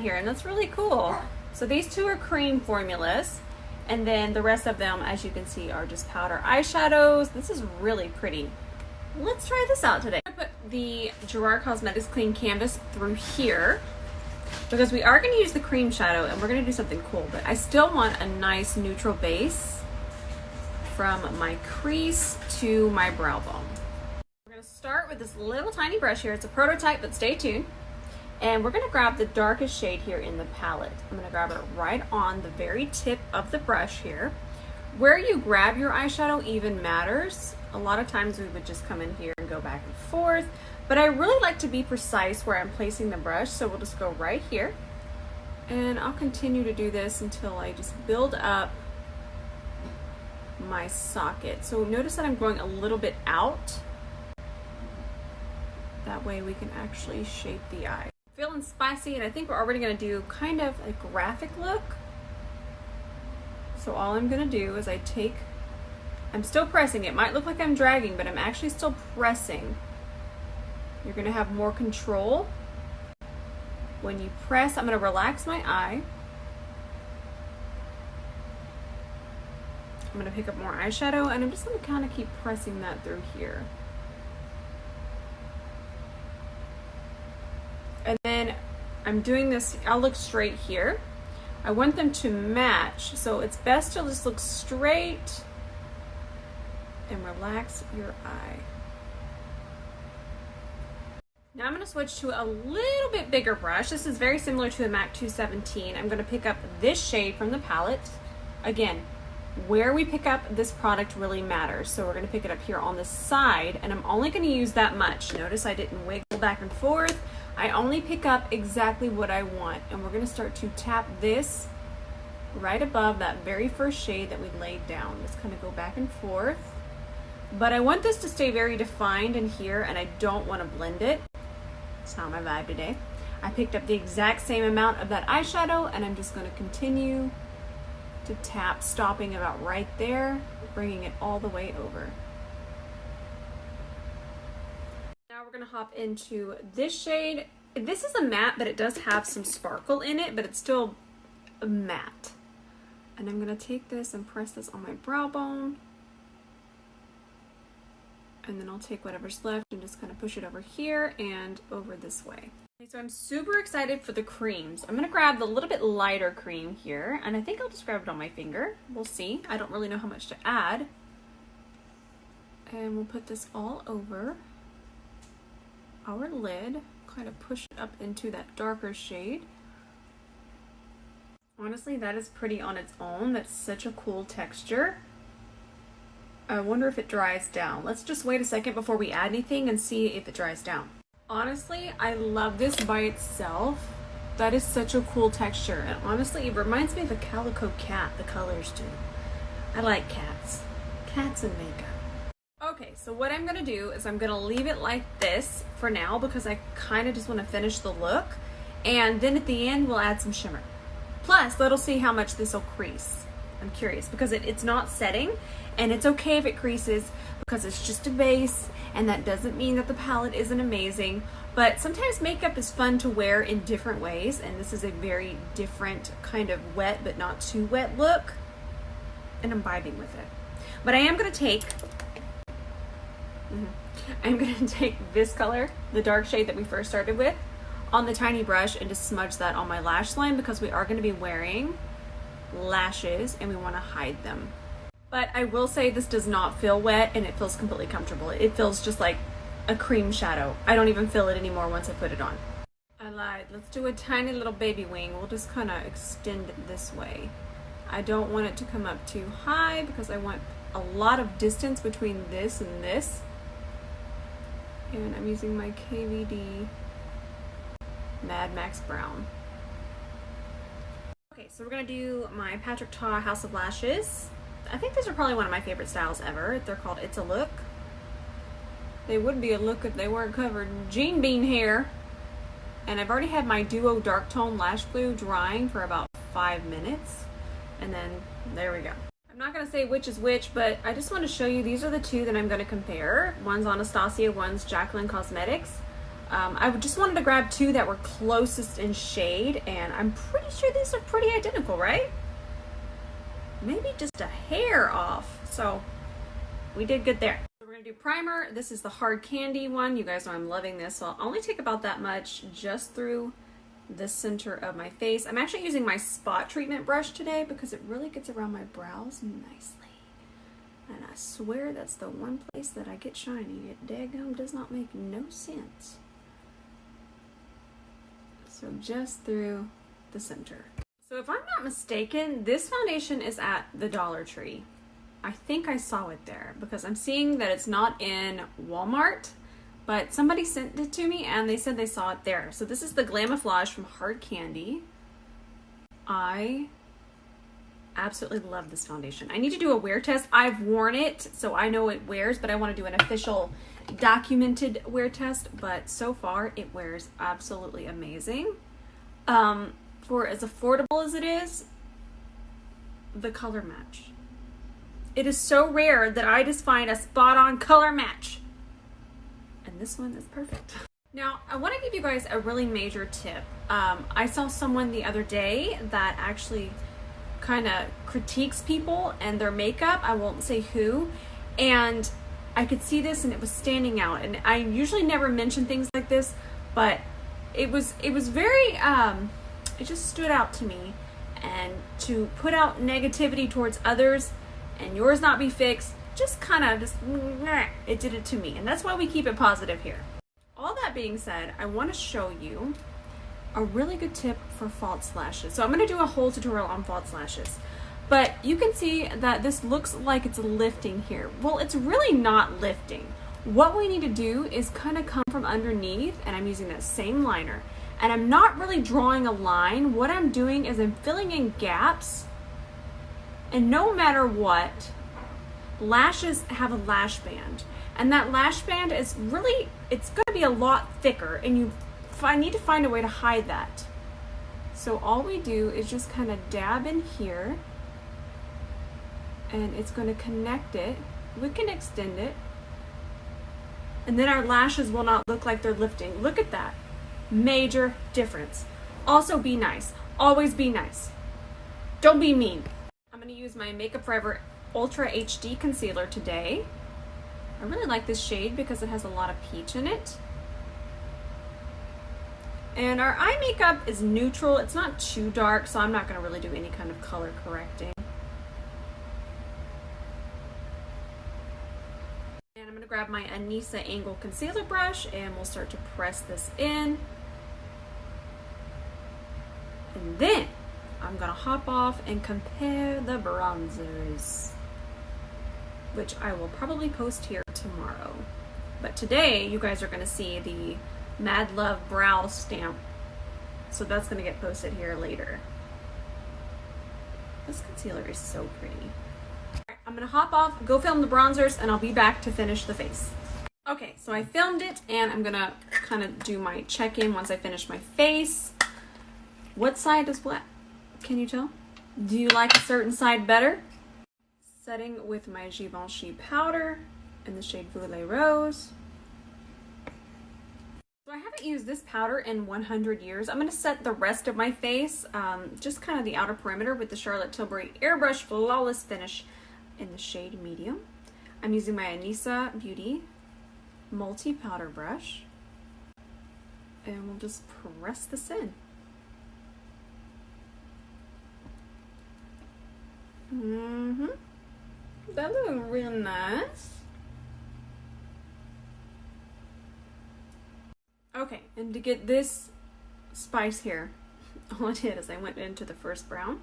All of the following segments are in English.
here, and that's really cool. So these two are cream formulas, and then the rest of them, as you can see, are just powder eyeshadows. This is really pretty. Let's try this out today. I'm gonna put the Gerard Cosmetics Clean Canvas through here because we are going to use the cream shadow and we're going to do something cool, but I still want a nice neutral base from my crease to my brow bone. We're going to start with this little tiny brush here. It's a prototype, but stay tuned. And we're going to grab the darkest shade here in the palette. I'm going to grab it right on the very tip of the brush here. Where you grab your eyeshadow even matters. A lot of times we would just come in here and go back and forth, but I really like to be precise where I'm placing the brush, so we'll just go right here. And I'll continue to do this until I just build up my socket. So notice that I'm going a little bit out. That way we can actually shape the eye. Feeling spicy, and I think we're already going to do kind of a graphic look. So all I'm going to do is I'm still pressing. It might look like I'm dragging, but I'm actually still pressing. You're going to have more control. When you press, I'm going to relax my eye. I'm going to pick up more eyeshadow, and I'm just going to kind of keep pressing that through here. And then I'm doing this, I'll look straight here. I want them to match, so it's best to just look straight and relax your eye. Now I'm going to switch to a little bit bigger brush. This is very similar to a MAC 217. I'm going to pick up this shade from the palette. Again, where we pick up this product really matters. So we're going to pick it up here on the side, and I'm only going to use that much. Notice I didn't wiggle back and forth. I only pick up exactly what I want, and we're going to start to tap this right above that very first shade that we laid down. Just kind of go back and forth. But I want this to stay very defined in here, and I don't want to blend it. It's not my vibe today. I picked up the exact same amount of that eyeshadow, and I'm just going to continue to tap, stopping about right there, bringing it all the way over. Now we're going to hop into this shade. This is a matte, but it does have some sparkle in it, but it's still a matte. And I'm going to take this and press this on my brow bone. And then I'll take whatever's left and just kind of push it over here and over this way. Okay, so I'm super excited for the creams. I'm going to grab the little bit lighter cream here, and I think I'll just grab it on my finger. We'll see. I don't really know how much to add. And we'll put this all over our lid, kind of push it up into that darker shade. Honestly, that is pretty on its own. That's such a cool texture. I wonder if it dries down. Let's just wait a second before we add anything and see if it dries down. Honestly, I love this by itself. That is such a cool texture. And honestly, it reminds me of a calico cat, the colors do. I like cats. Cats and makeup. Okay, so what I'm gonna do is I'm gonna leave it like this for now because I kind of just want to finish the look. And then at the end, we'll add some shimmer. Plus, let's see how much this will crease. I'm curious because it's not setting, and it's okay if it creases because it's just a base, and that doesn't mean that the palette isn't amazing. But sometimes makeup is fun to wear in different ways, and this is a very different kind of wet but not too wet look, and I'm vibing with it. But I am going to take this color, the dark shade that we first started with, on the tiny brush and just smudge that on my lash line because we are going to be wearing lashes and we want to hide them. But I will say this does not feel wet, and it feels completely comfortable. It feels just like a cream shadow. I don't even feel it anymore once I put it on. I lied. Let's do a tiny little baby wing. We'll just kind of extend it this way. I don't want it to come up too high because I want a lot of distance between this and this. And I'm using my KVD Mad Max Brown. Okay, so we're gonna do my Patrick Ta House of Lashes. I think these are probably one of my favorite styles ever. They're called It's a Look. They would be a look if they weren't covered in Jean Bean hair. And I've already had my Duo Dark Tone Lash Glue drying for about 5 minutes. And then there we go. I'm not gonna say which is which, but I just want to show you these are the two that I'm gonna compare. One's Anastasia, one's Jacqueline Cosmetics. I just wanted to grab two that were closest in shade, and I'm pretty sure these are pretty identical, right? Maybe just a hair off. So we did good there. So we're gonna do primer. This is the hard candy one. You guys know I'm loving this, so I'll only take about that much just through the center of my face. I'm actually using my spot treatment brush today because it really gets around my brows nicely. And I swear that's the one place that I get shiny. It daggum does not make no sense. So just through the center. So if I'm not mistaken, this foundation is at the Dollar Tree. I think I saw it there because I'm seeing that it's not in Walmart, but somebody sent it to me and they said they saw it there. So this is the Glamouflage from Hard Candy. I absolutely love this foundation. I need to do a wear test. I've worn it, so I know it wears, but I want to do an official documented wear test. But so far, it wears absolutely amazing. For as affordable as it is, the color match. It is so rare that I just find a spot-on color match. And this one is perfect. Now, I want to give you guys a really major tip. I saw someone the other day that actually kind of critiques people and their makeup. I won't say who. And I could see this and it was standing out. And I usually never mention things like this, but it was very, it just stood out to me. And to put out negativity towards others and yours not be fixed, just kind of it did it to me. And that's why we keep it positive here. All that being said, I want to show you a really good tip for false lashes. So I'm going to do a whole tutorial on false lashes, but you can see that this looks like it's lifting here. Well, it's really not lifting. What we need to do is kind of come from underneath, and I'm using that same liner, and I'm not really drawing a line. What I'm doing is I'm filling in gaps, and no matter what, lashes have a lash band, and that lash band is really, it's going to be a lot thicker, and I need to find a way to hide that. So all we do is just kind of dab in here, and it's going to connect it. We can extend it, and then our lashes will not look like they're lifting. Look at that. Major difference. Also, be nice. Always be nice. Don't be mean. I'm going to use my Makeup Forever Ultra HD Concealer today. I really like this shade because it has a lot of peach in it. And our eye makeup is neutral. It's not too dark, so I'm not going to really do any kind of color correcting. And I'm going to grab my Anissa Angle Concealer Brush, and we'll start to press this in. And then I'm going to hop off and compare the bronzers, which I will probably post here tomorrow. But today, you guys are going to see the Mad Love Brow Stamp. So that's going to get posted here later. This concealer is so pretty. Alright, I'm going to hop off, go film the bronzers, and I'll be back to finish the face. Okay, so I filmed it, and I'm going to kind of do my check-in once I finish my face. What side is what? Can you tell? Do you like a certain side better? Setting with my Givenchy powder in the shade Voulez Rose. So I haven't used this powder in 100 years. I'm going to set the rest of my face, just kind of the outer perimeter, with the Charlotte Tilbury Airbrush Flawless Finish in the shade Medium. I'm using my Anissa Beauty Multi Powder Brush, and we'll just press this in. That looks real nice. Okay, and to get this spice here, all I did is I went into the first brown,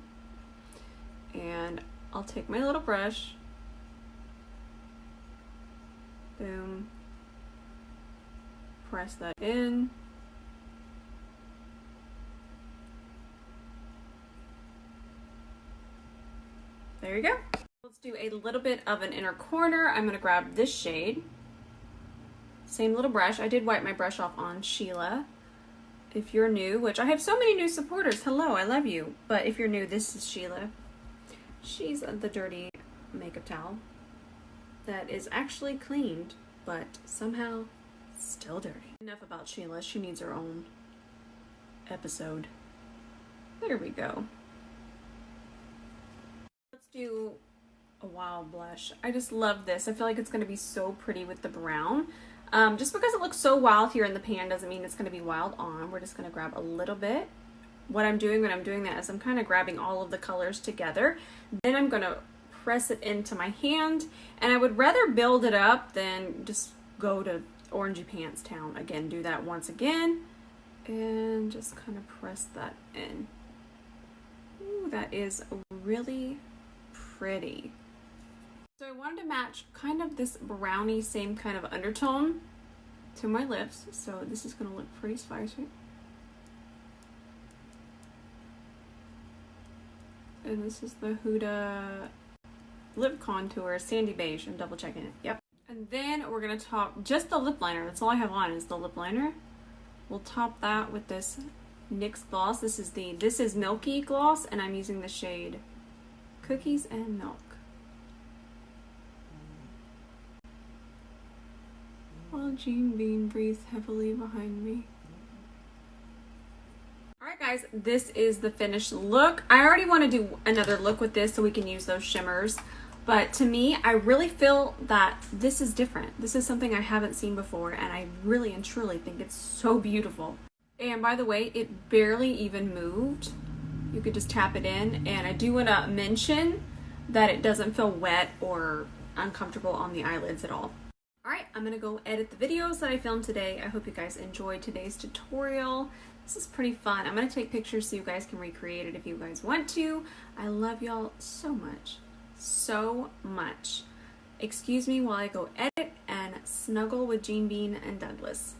and I'll take my little brush, boom, press that in, there you go. Let's do a little bit of an inner corner. I'm going to grab this shade. Same little brush. I did wipe my brush off on Sheila. If you're new, which I have so many new supporters, hello, I love you. But if you're new, this is Sheila. She's the dirty makeup towel that is actually cleaned, but somehow still dirty. Enough about Sheila. She needs her own episode. There we go. Let's do a wild blush. I just love this. I feel like it's going to be so pretty with the brown. Just because it looks so wild here in the pan doesn't mean it's going to be wild on. We're just going to grab a little bit. What I'm doing when I'm doing that is I'm kind of grabbing all of the colors together. Then I'm going to press it into my hand, and I would rather build it up than just go to orangey pants town. Again, do that once again, and just kind of press that in. Ooh, that is really pretty. So I wanted to match kind of this brownie, same kind of undertone to my lips. So this is going to look pretty spicy. And this is the Huda lip contour, sandy beige. I'm double checking it. Yep. And then we're going to top just the lip liner. That's all I have on is the lip liner. We'll top that with this NYX gloss. This is Milky Gloss, and I'm using the shade Cookies and Milk. While Jean Bean breathes heavily behind me. Alright guys, this is the finished look. I already want to do another look with this so we can use those shimmers. But to me, I really feel that this is different. This is something I haven't seen before, and I really and truly think it's so beautiful. And by the way, it barely even moved. You could just tap it in, and I do want to mention that it doesn't feel wet or uncomfortable on the eyelids at all. Alright, I'm going to go edit the videos that I filmed today. I hope you guys enjoyed today's tutorial. This is pretty fun. I'm going to take pictures so you guys can recreate it if you guys want to. I love y'all so much. So much. Excuse me while I go edit and snuggle with Jean Bean and Douglas.